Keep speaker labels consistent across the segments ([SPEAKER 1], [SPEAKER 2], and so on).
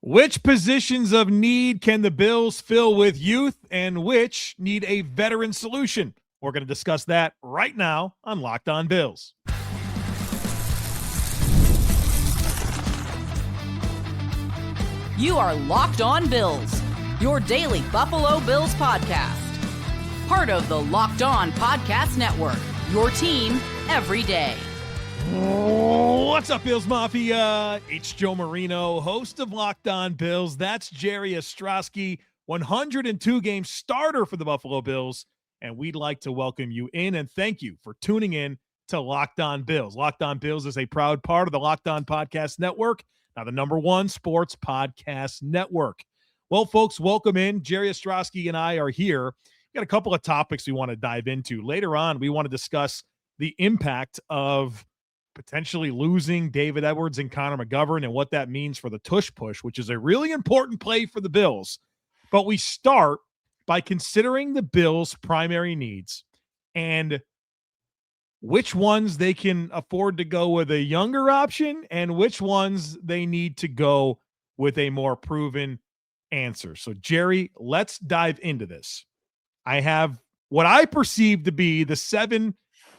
[SPEAKER 1] Which positions of need can the Bills fill with youth and which need a veteran solution? We're going to discuss that right now on Locked On Bills.
[SPEAKER 2] You are Locked On Bills, your daily Buffalo Bills podcast. Part of the Locked On Podcast Network, your team every day.
[SPEAKER 1] What's up, Bills Mafia? It's Joe Marino, host of Locked On Bills. That's Jerry Ostroski, 102-game starter for the Buffalo Bills. And we'd like to welcome you in and thank you for tuning in to Locked On Bills. Locked On Bills is a proud part of the Locked On Podcast Network, now the #1 sports podcast network. Well, folks, welcome in. Jerry Ostroski and I are here. We've got a couple of topics we want to dive into. Later on, we want to discuss the impact of potentially losing David Edwards and Connor McGovern and what that means for the Tush push, which is a really important play for the Bills. But we start by considering the Bills' primary needs and which ones they can afford to go with a younger option and which ones they need to go with a more proven answer. So, Jerry, let's dive into this. I have what I perceive to be the 7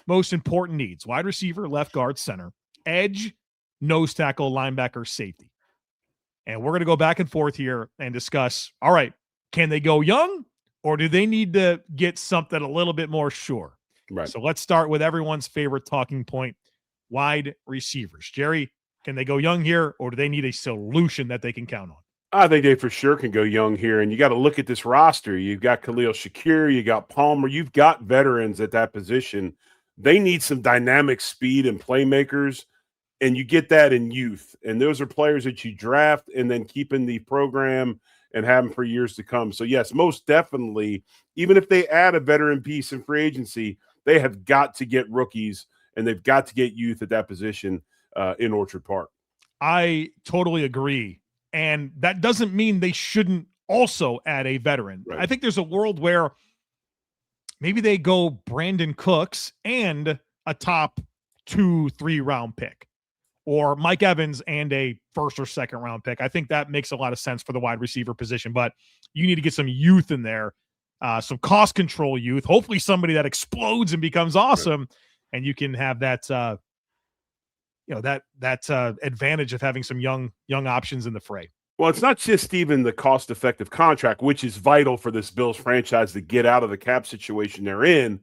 [SPEAKER 1] most important needs: wide receiver, left guard, center, edge, nose tackle, linebacker, safety. And we're going to go back and forth here and discuss, all right, can they go young or do they need to get something a little bit more sure?
[SPEAKER 3] Right.
[SPEAKER 1] So let's start with everyone's favorite talking point, wide receivers. Jerry, can they go young here or do they need a solution that they can count on?
[SPEAKER 3] I think they for sure can go young here. And you got to look at this roster. You've got Khalil Shakir, you got Palmer, you've got veterans at that position. They need some dynamic speed and playmakers, and you get that in youth. And those are players that you draft and then keep in the program and have them for years to come. So, yes, most definitely, even if they add a veteran piece in free agency, they have got to get rookies and they've got to get youth at that position in Orchard Park.
[SPEAKER 1] I totally agree. And that doesn't mean they shouldn't also add a veteran. Right. I think there's a world where maybe they go Brandon Cooks and a top 2-3 round pick, or Mike Evans and a first or second round pick. I think that makes a lot of sense for the wide receiver position, but you need to get some youth in there, some cost control youth, hopefully somebody that explodes and becomes awesome. Right. And you can have that, advantage of having some young options in the fray.
[SPEAKER 3] Well, it's not just even the cost-effective contract, which is vital for this Bills franchise to get out of the cap situation they're in.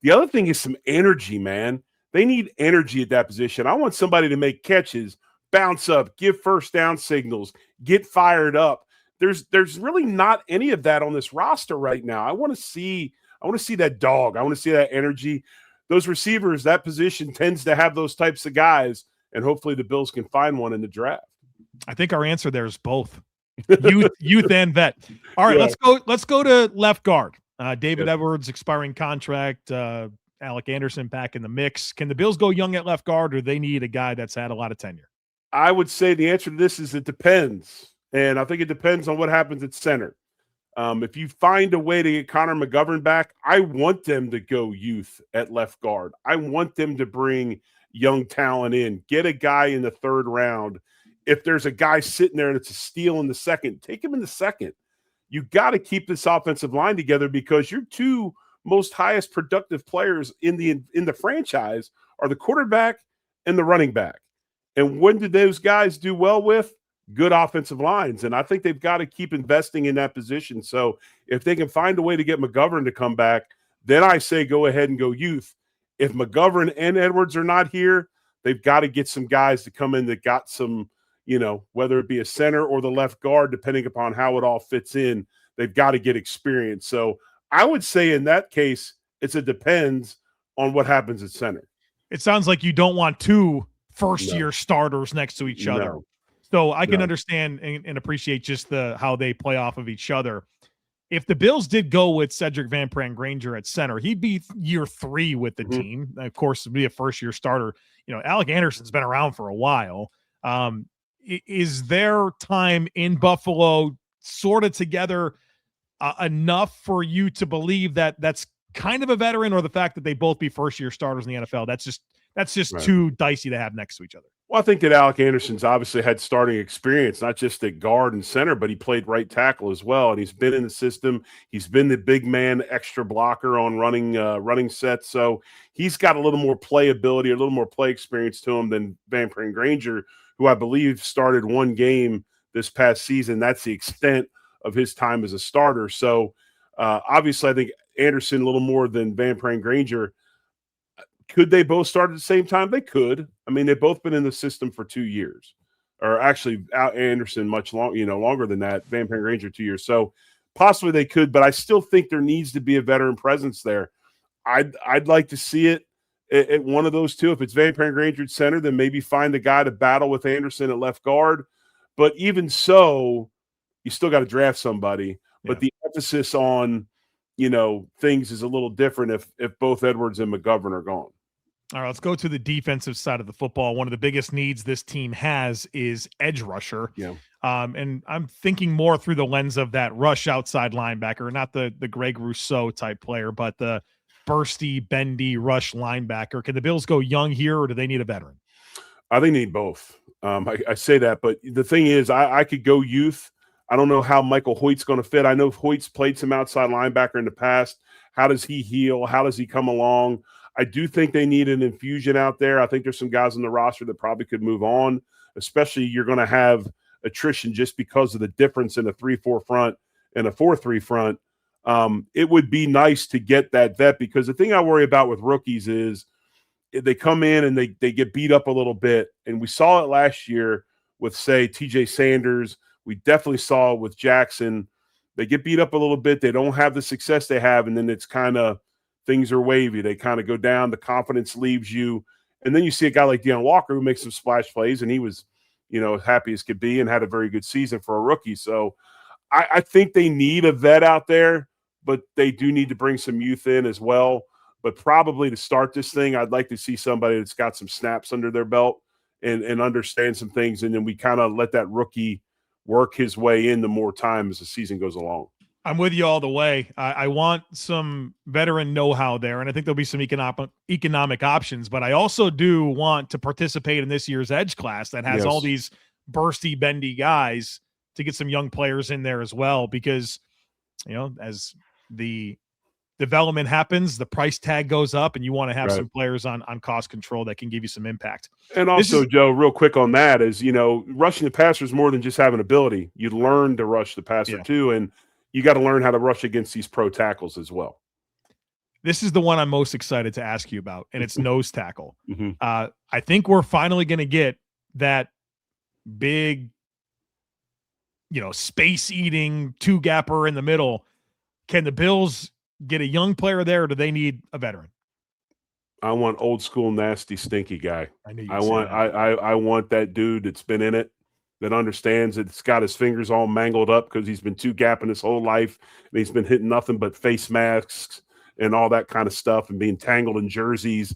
[SPEAKER 3] The other thing is some energy, man. They need energy at that position. I want somebody to make catches, bounce up, give first down signals, get fired up. There's really not any of that on this roster right now. I want to see that dog. I want to see that energy. Those receivers, that position tends to have those types of guys, and hopefully the Bills can find one in the draft.
[SPEAKER 1] I think our answer there is both youth and vet. All right, yeah. Let's go to left guard. David Edwards expiring contract. Alec Anderson back in the mix. Can the Bills go young at left guard, or do they need a guy that's had a lot of tenure?
[SPEAKER 3] I would say the answer to this is it depends, and I think it depends on what happens at center. If you find a way to get Connor McGovern back, I want them to go youth at left guard. I want them to bring young talent in. Get a guy in the 3rd round. If there's a guy sitting there and it's a steal in the 2nd, take him in the 2nd. You got to keep this offensive line together because your 2 most highest productive players in the franchise are the quarterback and the running back. And when do those guys do well with? Good offensive lines. And I think they've got to keep investing in that position. So if they can find a way to get McGovern to come back, then I say go ahead and go youth. If McGovern and Edwards are not here, they've got to get some guys to come in that got some, whether it be a center or the left guard, depending upon how it all fits in, they've got to get experience. So I would say in that case, it depends on what happens at center.
[SPEAKER 1] It sounds like you don't want 2 first-year starters next to each other. So I can understand and appreciate just how they play off of each other. If the Bills did go with Cedric Van Pran-Granger at center, he'd be year 3 with the team. Of course, to be a first-year starter. Alec Anderson's been around for a while. Is their time in Buffalo sort of together enough for you to believe that that's kind of a veteran, or the fact that they both be first-year starters in the NFL? That's just too dicey to have next to each other.
[SPEAKER 3] Well, I think that Alec Anderson's obviously had starting experience, not just at guard and center, but he played right tackle as well. And he's been in the system. He's been the big man, extra blocker on running sets. So he's got a little more playability, a little more play experience to him than Van Pran Granger, who I believe started one game this past season. That's the extent of his time as a starter. So obviously, I think Anderson a little more than Van Pran Granger. Could they both start at the same time? They could. I mean, they've both been in the system for 2 years, or actually Anderson much longer than that. Van Pran Granger 2 years. So possibly they could, but I still think there needs to be a veteran presence there. I'd like to see it at one of those two. If it's Van Pran Granger at center, then maybe find a guy to battle with Anderson at left guard. But even so, you still got to draft somebody. Yeah. But the emphasis on things is a little different if both Edwards and McGovern are gone.
[SPEAKER 1] All right, let's go to the defensive side of the football. One of the biggest needs this team has is edge rusher.
[SPEAKER 3] Yeah.
[SPEAKER 1] And I'm thinking more through the lens of that rush outside linebacker, not the Greg Rousseau type player, but the bursty, bendy rush linebacker. Can the Bills go young here, or do they need a veteran?
[SPEAKER 3] I think they need both. I say that, but the thing is, I could go youth. I don't know how Michael Hoyt's going to fit. I know Hoyt's played some outside linebacker in the past. How does he heal? How does he come along? I do think they need an infusion out there. I think there's some guys on the roster that probably could move on, especially you're going to have attrition just because of the difference in a 3-4 front and a 4-3 front. It would be nice to get that vet, because the thing I worry about with rookies is they come in and they get beat up a little bit. And we saw it last year with, say, TJ Sanders. We definitely saw it with Jackson. They get beat up a little bit. They don't have the success they have, and then it's kind of things are wavy. They kind of go down. The confidence leaves you. And then you see a guy like Deion Walker who makes some splash plays, and he was, happy as could be and had a very good season for a rookie. So I think they need a vet out there, but they do need to bring some youth in as well. But probably to start this thing, I'd like to see somebody that's got some snaps under their belt and understand some things, and then we kind of let that rookie work his way into more time as the season goes along.
[SPEAKER 1] I'm with you all the way. I want some veteran know-how there, and I think there'll be some economic options, but I also do want to participate in this year's edge class that has all these bursty, bendy guys, to get some young players in there as well, because, as the development happens, the price tag goes up, and you want to have some players on cost control that can give you some impact.
[SPEAKER 3] And also, Joe, real quick on that is, rushing the passer is more than just having ability. You learn to rush the passer too, and you got to learn how to rush against these pro tackles as well.
[SPEAKER 1] This is the one I'm most excited to ask you about, and it's nose tackle.
[SPEAKER 3] Mm-hmm.
[SPEAKER 1] I think we're finally going to get that big, space-eating two-gapper in the middle. Can the Bills get a young player there, or do they need a veteran?
[SPEAKER 3] I want old school, nasty, stinky guy.
[SPEAKER 1] I
[SPEAKER 3] want that dude that's been in it, that understands it's got his fingers all mangled up because he's been two-gapping his whole life, and he's been hitting nothing but face masks and all that kind of stuff and being tangled in jerseys.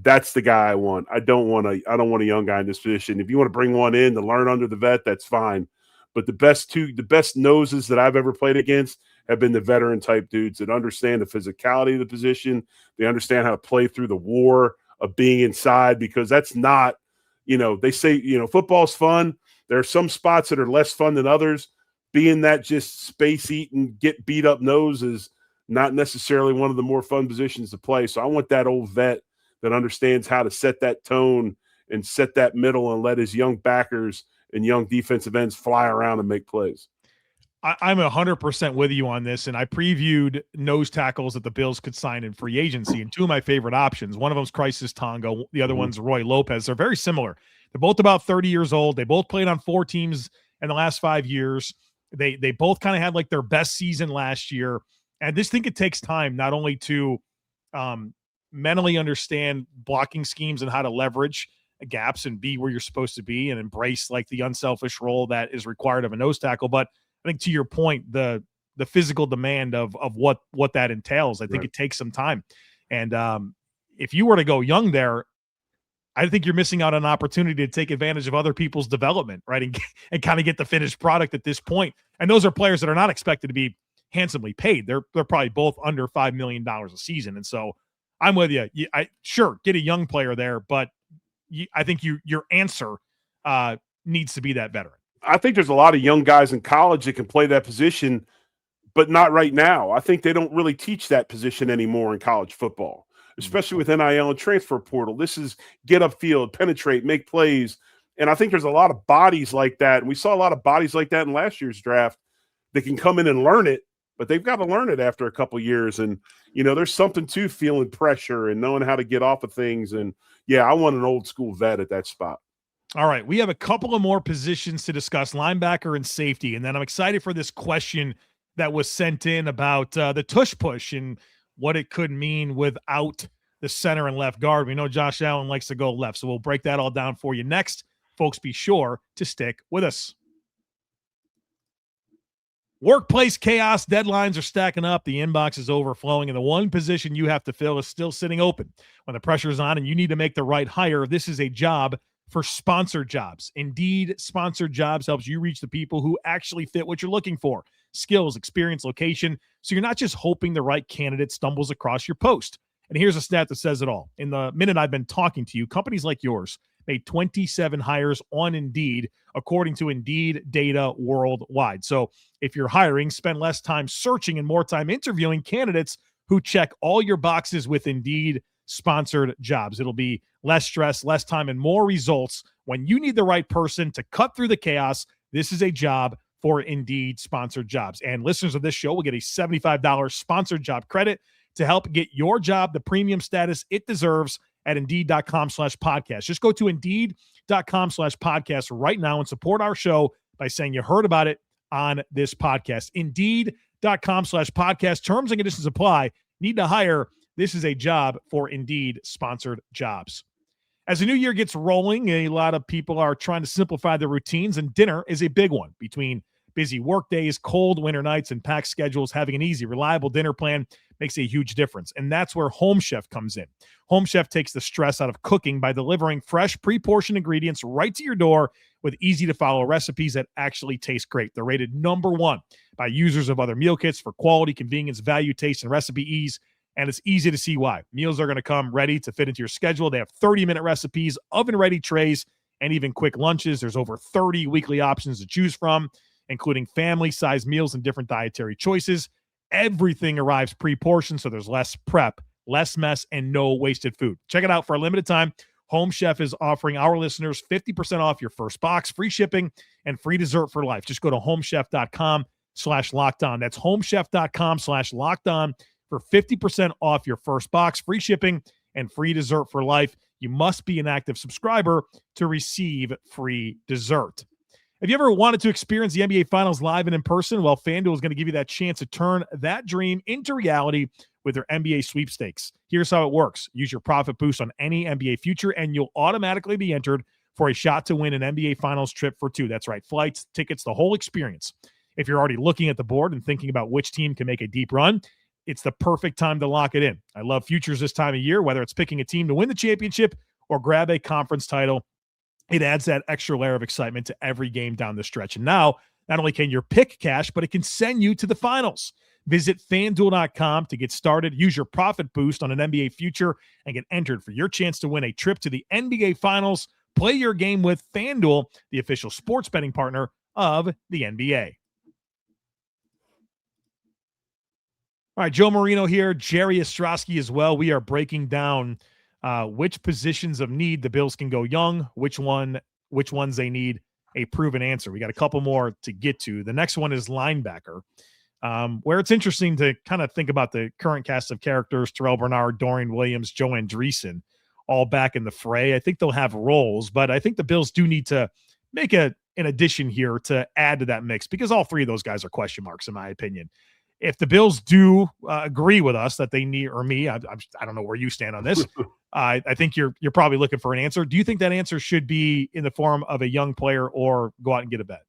[SPEAKER 3] That's the guy I want. I don't want a young guy in this position. If you want to bring one in to learn under the vet, that's fine. But the best noses that I've ever played against have been the veteran type dudes that understand the physicality of the position. They understand how to play through the war of being inside, because that's not, they say, football's fun. There are some spots that are less fun than others. Being that just space eating, get beat up nose is not necessarily one of the more fun positions to play. So I want that old vet that understands how to set that tone and set that middle and let his young backers and young defensive ends fly around and make plays.
[SPEAKER 1] I'm 100% with you on this, and I previewed nose tackles that the Bills could sign in free agency, and two of my favorite options. One of them is Crisis Tonga. The other one's Roy Lopez. They're very similar. They're both about 30 years old. They both played on 4 teams in the last 5 years. They both kind of had like their best season last year. And I just think it takes time not only to mentally understand blocking schemes and how to leverage gaps and be where you're supposed to be and embrace like the unselfish role that is required of a nose tackle, but I think to your point, the physical demand of what that entails, I think it takes some time. And if you were to go young there, I think you're missing out on an opportunity to take advantage of other people's development, right? And kind of get the finished product at this point. And those are players that are not expected to be handsomely paid. They're probably both under $5 million a season. And so I'm with you. Sure, get a young player there, but I think your answer needs to be that veteran.
[SPEAKER 3] I think there's a lot of young guys in college that can play that position, but not right now. I think they don't really teach that position anymore in college football, especially with NIL and transfer portal. This is get upfield, penetrate, make plays. And I think there's a lot of bodies like that. And we saw a lot of bodies like that in last year's draft that can come in and learn it, but they've got to learn it after a couple of years. And, there's something to feeling pressure and knowing how to get off of things. And, yeah, I want an old school vet at that spot.
[SPEAKER 1] All right, we have a couple of more positions to discuss, linebacker and safety. And then I'm excited for this question that was sent in about the tush push and what it could mean without the center and left guard. We know Josh Allen likes to go left, so we'll break that all down for you next. Folks, be sure to stick with us. Workplace chaos, deadlines are stacking up, the inbox is overflowing, and the one position you have to fill is still sitting open. When the pressure is on and you need to make the right hire, this is a job for sponsored jobs. Indeed, sponsored jobs helps you reach the people who actually fit what you're looking for. Skills, experience, location. So you're not just hoping the right candidate stumbles across your post. And here's a stat that says it all. In the minute I've been talking to you, companies like yours made 27 hires on Indeed, according to Indeed data worldwide. So if you're hiring, spend less time searching and more time interviewing candidates who check all your boxes with Indeed sponsored jobs. It'll be less stress, less time, and more results. When you need the right person to cut through the chaos, this is a job for Indeed sponsored jobs. And listeners of this show will get a $75 sponsored job credit to help get your job the premium status it deserves at Indeed.com/podcast. Just go to Indeed.com/podcast right now and support our show by saying you heard about it on this podcast. Indeed.com/podcast. Terms and conditions apply. Need to hire. This is a job for Indeed sponsored jobs. As the new year gets rolling, a lot of people are trying to simplify their routines, and dinner is a big one. Between busy work days, cold winter nights, and packed schedules, having an easy, reliable dinner plan makes a huge difference. And that's where Home Chef comes in. Home Chef takes the stress out of cooking by delivering fresh, pre-portioned ingredients right to your door with easy-to-follow recipes that actually taste great. They're rated #1 by users of other meal kits for quality, convenience, value, taste, and recipe ease. And it's easy to see why. Meals are going to come ready to fit into your schedule. They have 30-minute recipes, oven-ready trays, and even quick lunches. There's over 30 weekly options to choose from, including family-sized meals and different dietary choices. Everything arrives pre-portioned, so there's less prep, less mess, and no wasted food. Check it out for a limited time. Home Chef is offering our listeners 50% off your first box, free shipping, and free dessert for life. Just go to homechef.com/lockedon. That's homechef.com/lockedon for 50% off your first box, free shipping, and free dessert for life. You must be an active subscriber to receive free dessert. Have you ever wanted to experience the NBA Finals live and in person? Well, FanDuel is going to give you that chance to turn that dream into reality with their NBA sweepstakes. Here's how it works. Use your profit boost on any NBA future, and you'll automatically be entered for a shot to win an NBA Finals trip for two. That's right. Flights, tickets, the whole experience. If you're already looking at the board and thinking about which team can make a deep run, it's the perfect time to lock it in. I love futures this time of year, whether it's picking a team to win the championship or grab a conference title. It adds that extra layer of excitement to every game down the stretch. And now, not only can your pick cash, but it can send you to the finals. Visit FanDuel.com to get started. Use your profit boost on an NBA future and get entered for your chance to win a trip to the NBA Finals. Play your game with FanDuel, the official sports betting partner of the NBA. All right, Joe Marino here, Jerry Ostroski as well. We are breaking down which positions of need the Bills can go young, which ones they need a proven answer. We got a couple more to get to. The next one is linebacker, where it's interesting to kind of think about the current cast of characters, Terrell Bernard, Dorian Williams, Joe Andreessen, all back in the fray. I think they'll have roles, but I think the Bills do need to make an addition here to add to that mix because all three of those guys are question marks, in my opinion. If the Bills do agree with us that they need, or me, I don't know where you stand on this. I think you're probably looking for an answer. Do you think that answer should be in the form of a young player or go out and get a vet?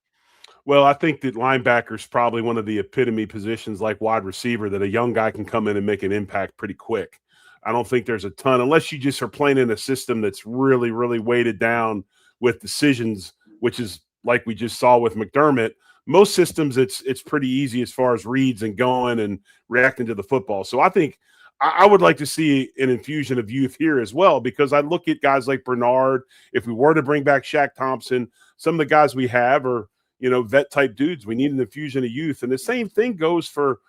[SPEAKER 3] Well, I think that linebacker is probably one of the epitome positions like wide receiver that a young guy can come in and make an impact pretty quick. I don't think there's a ton, unless you just are playing in a system that's really, really weighted down with decisions, which is like we just saw with McDermott. Most systems, it's pretty easy as far as reads and going and reacting to the football. So I think I would like to see an infusion of youth here as well, because I look at guys like Bernard. If we were to bring back Shaq Thompson, some of the guys we have are, vet type dudes. We need an infusion of youth. And the same thing goes for,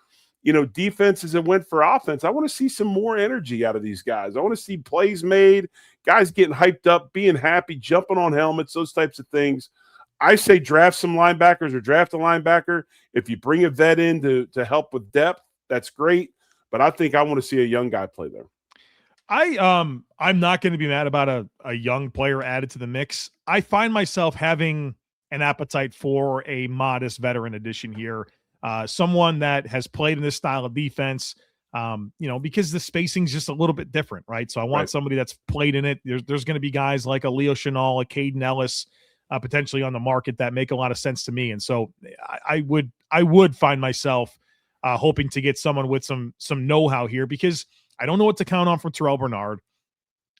[SPEAKER 3] defenses that went for offense. I want to see some more energy out of these guys. I want to see plays made, guys getting hyped up, being happy, jumping on helmets, those types of things. I say draft some linebackers or draft a linebacker. If you bring a vet in to help with depth, that's great. But I think I want to see a young guy play there.
[SPEAKER 1] I'm not going to be mad about a young player added to the mix. I find myself having an appetite for a modest veteran addition here. Someone that has played in this style of defense, because the spacing is just a little bit different, right? So I want somebody that's played in it. There's going to be guys like a Leo Chenal, a Caden Ellis, potentially on the market that make a lot of sense to me. And so I would find myself hoping to get someone with some know-how here, because I don't know what to count on from Terrell Bernard.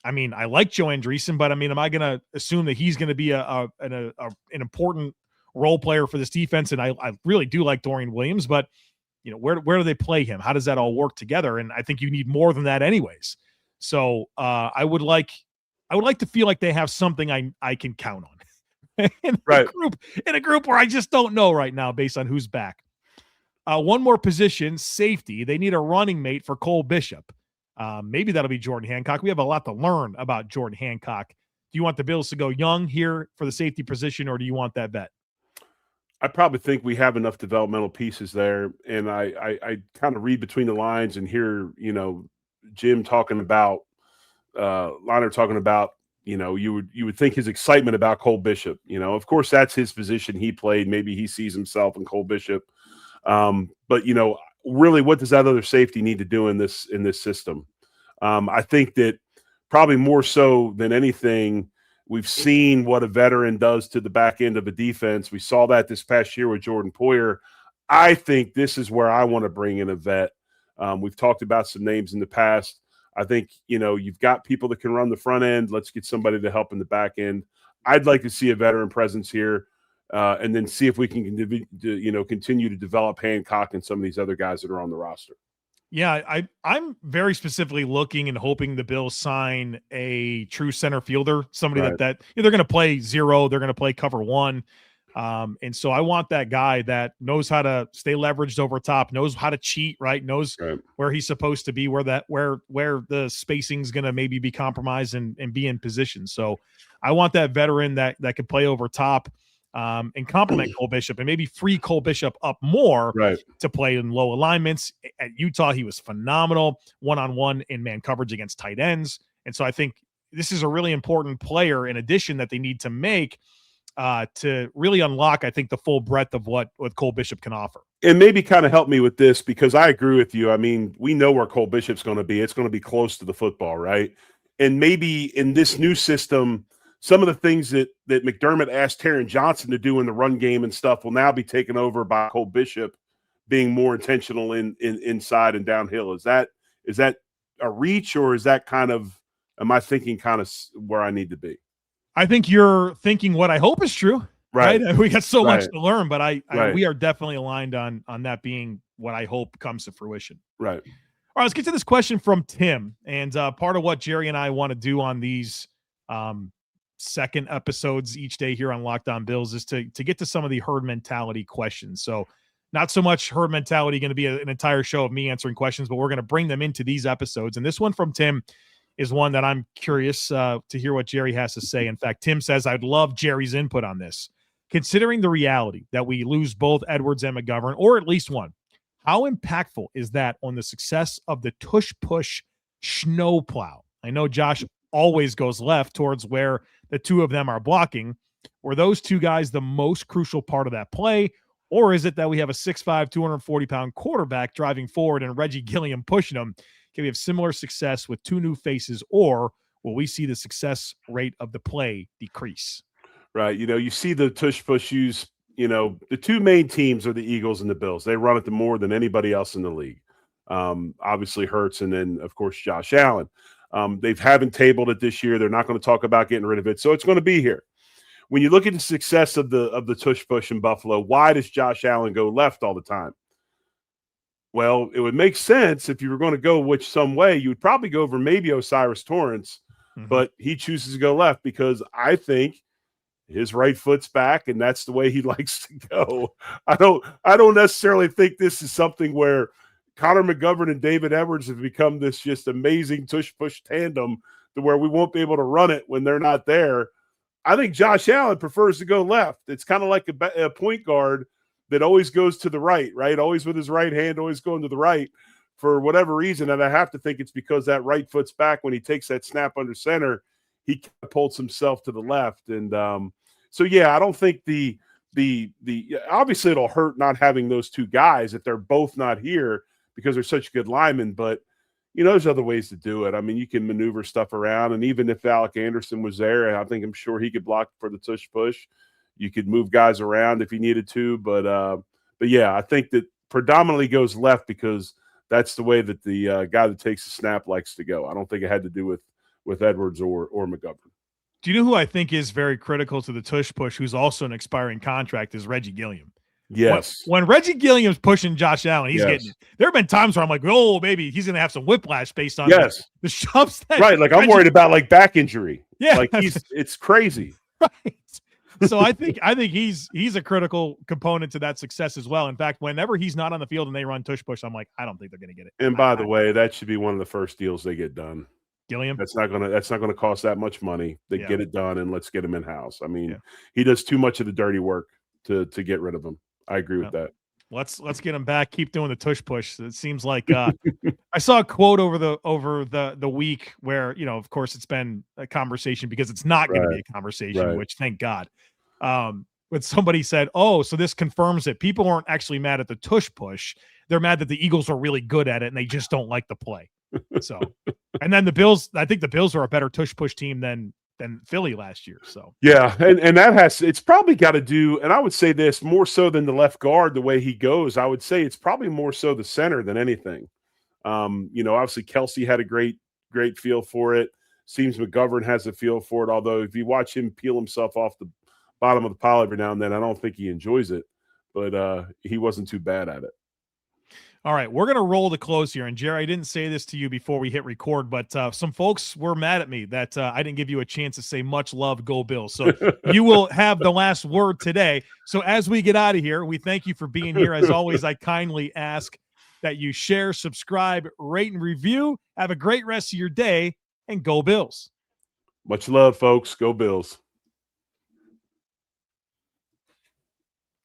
[SPEAKER 1] I mean, I like Joe Andreessen, but I mean, am I going to assume that he's going to be an important role player for this defense? And I really do like Dorian Williams, but where do they play him? How does that all work together? And I think you need more than that anyways. So I would like to feel like they have something I can count on in a group where I just don't know right now based on who's back. One more position, safety. They need a running mate for Cole Bishop. Maybe that'll be Jordan Hancock. We have a lot to learn about Jordan Hancock. Do you want the Bills to go young here for the safety position, or do you want that vet?
[SPEAKER 3] I probably think we have enough developmental pieces there. And I kind of read between the lines and hear, Jim talking about, Liner talking about, you would think his excitement about Cole Bishop. Of course, that's his position. He played. Maybe he sees himself in Cole Bishop. But really, what does that other safety need to do in this system? I think that probably more so than anything, we've seen what a veteran does to the back end of a defense. We saw that this past year with Jordan Poyer. I think this is where I want to bring in a vet. We've talked about some names in the past. I think, you've got people that can run the front end. Let's get somebody to help in the back end. I'd like to see a veteran presence here, and then see if we can, continue to develop Hancock and some of these other guys that are on the roster.
[SPEAKER 1] Yeah, I'm very specifically looking and hoping the Bills sign a true center fielder, somebody that they're going to play zero, they're going to play cover one. And so I want that guy that knows how to stay leveraged over top, knows how to cheat, right? Knows where he's supposed to be, where the spacing's going to maybe be compromised and be in position. So I want that veteran that can play over top, and complement Cole Bishop and maybe free Cole Bishop up more to play in low alignments. At Utah, he was phenomenal one-on-one in man coverage against tight ends. And so I think this is a really important player in addition that they need to make to really unlock, I think, the full breadth of what Cole Bishop can offer.
[SPEAKER 3] And maybe kind of help me with this, because I agree with you. I mean, we know where Cole Bishop's going to be. It's going to be close to the football, right? And maybe in this new system, some of the things that McDermott asked Taron Johnson to do in the run game and stuff will now be taken over by Cole Bishop being more intentional in inside and downhill. Is that a reach, or is that am I thinking kind of where I need to be?
[SPEAKER 1] I think you're thinking what I hope is true. Right. We got so much to learn, but we are definitely aligned on that being what I hope comes to fruition.
[SPEAKER 3] Right.
[SPEAKER 1] All right, let's get to this question from Tim. And part of what Jerry and I want to do on these second episodes each day here on Locked On Bills is to get to some of the herd mentality questions. So not so much herd mentality going to be an entire show of me answering questions, but we're going to bring them into these episodes. And this one from Tim is one that I'm curious to hear what Jerry has to say. In fact, Tim says, I'd love Jerry's input on this. Considering the reality that we lose both Edwards and McGovern, or at least one, how impactful is that on the success of the tush-push snowplow? I know Josh always goes left towards where the two of them are blocking. Were those two guys the most crucial part of that play? Or is it that we have a 6'5", 240-pound quarterback driving forward and Reggie Gilliam pushing him? Can we have similar success with two new faces, or will we see the success rate of the play decrease?
[SPEAKER 3] Right. You see the tush-push use, the two main teams are the Eagles and the Bills. They run it more than anybody else in the league. Obviously Hurts, and then, of course, Josh Allen. They haven't tabled it this year. They're not going to talk about getting rid of it, so it's going to be here. When you look at the success of the tush push in Buffalo, why does Josh Allen go left all the time? Well, it would make sense if you were going to go which some way. You would probably go over maybe Osiris Torrance, but he chooses to go left because I think his right foot's back, and that's the way he likes to go. I don't necessarily think this is something where Connor McGovern and David Edwards have become this just amazing tush-push tandem to where we won't be able to run it when they're not there. I think Josh Allen prefers to go left. It's kind of like a point guard that always goes to the right? Always with his right hand, always going to the right for whatever reason. And I have to think it's because that right foot's back when he takes that snap under center, he pulls himself to the left. And so, yeah, I don't think the obviously it'll hurt not having those two guys if they're both not here because they're such good linemen. But, there's other ways to do it. I mean, you can maneuver stuff around. And even if Alec Anderson was there, I'm sure he could block for the tush push. You could move guys around if you needed to. But yeah, I think that predominantly goes left because that's the way that the guy that takes the snap likes to go. I don't think it had to do with Edwards or McGovern.
[SPEAKER 1] Do you know who I think is very critical to the tush push, who's also an expiring contract, is Reggie Gilliam?
[SPEAKER 3] Yes.
[SPEAKER 1] When Reggie Gilliam's pushing Josh Allen, he's getting it. There have been times where I'm like, oh, maybe he's going to have some whiplash based on the shoves.
[SPEAKER 3] Right. Like I'm worried about like back injury.
[SPEAKER 1] Yeah.
[SPEAKER 3] Like it's crazy.
[SPEAKER 1] Right. So I think he's a critical component to that success as well. In fact, whenever he's not on the field and they run tush push, I'm like, I don't think they're going to get it.
[SPEAKER 3] And by the way, that should be one of the first deals they get done.
[SPEAKER 1] Gilliam.
[SPEAKER 3] That's not gonna cost that much money. They get it done, and let's get him in house. I mean, he does too much of the dirty work to get rid of him. I agree with that.
[SPEAKER 1] Let's get him back. Keep doing the tush push. It seems like I saw a quote over the week where of course it's been a conversation because it's not going to be a conversation, which thank God. But somebody said, "Oh, so this confirms it. People weren't actually mad at the tush push. They're mad that the Eagles are really good at it and they just don't like the play." So, and then the Bills. I think the Bills are a better tush push team than Philly last year. So
[SPEAKER 3] yeah, and it's probably got to do. And I would say this more so than the left guard, the way he goes. I would say it's probably more so the center than anything. Obviously Kelsey had a great feel for it. Seems McGovern has a feel for it. Although if you watch him peel himself off the bottom of the pile every now and then, I don't think he enjoys it. But he wasn't too bad at it.
[SPEAKER 1] All right, we're going to roll to close here. And, Jerry, I didn't say this to you before we hit record, but some folks were mad at me that I didn't give you a chance to say much love, go Bills. So you will have the last word today. So as we get out of here, we thank you for being here. As always, I kindly ask that you share, subscribe, rate, and review. Have a great rest of your day, and go Bills.
[SPEAKER 3] Much love, folks. Go Bills.